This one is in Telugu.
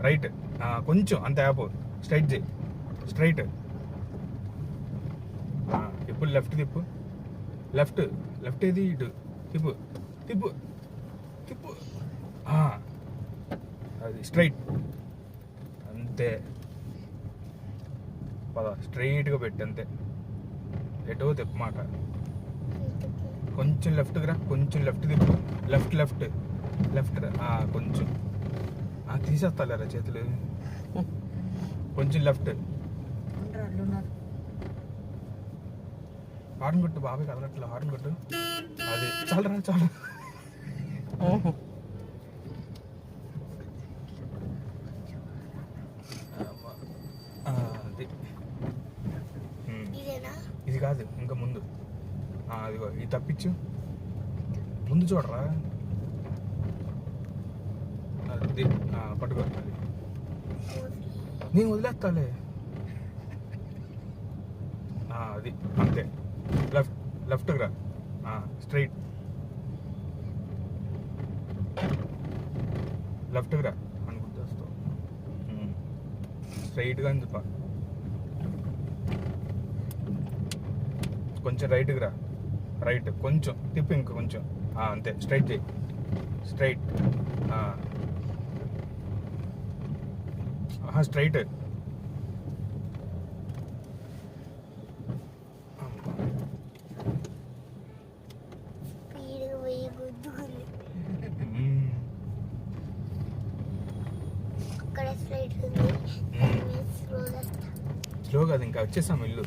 రైట్, కొంచెం అంత యాప్ స్ట్రైట్ చేయి, స్ట్రైట్. ఇప్పుడు లెఫ్ట్ తిప్పు, లెఫ్ట్ లెఫ్ట్ ఏది ఇటు తిప్పు, తిప్పు తిప్పు, అది స్ట్రైట్, అంతే. పద స్ట్రైట్గా పెట్టి అంతే, ఎటో తిప్పు మాట. కొంచెం లెఫ్ట్కి రా, కొంచెం లెఫ్ట్ తిప్పు, లెఫ్ట్ లెఫ్ట్ లెఫ్ట్ రా, కొంచెం తీసేస్తాలేరా చేతులు, కొంచెం లెఫ్ట్. హార్న్ కొట్టు, బాబాయ్ కదలట్లా, హార్న్ కొట్టు. అది చాలరా చాలు. అది ఇది కాదు, ఇంకా ముందు. అదిగో ఇది తప్పించు, ముందు చూడరా. అది పట్టుకో, అది నేను వదిలేస్తాలే. అది అంతే, లెఫ్ట్ లెఫ్ట్కి రా, స్ట్రైట్ లెఫ్ట్కి రా అనుకుంటూ వస్తావు, స్ట్రైట్గా అని చెప్ప. కొంచెం రైట్కి రా, రైట్ కొంచెం తిప్పి, ఇంకా కొంచెం, అంతే. స్ట్రైట్ చేయి, స్ట్రైట్, స్ట్రైట్. స్లో కాదు, ఇంకా వచ్చేసాము ఇల్లు.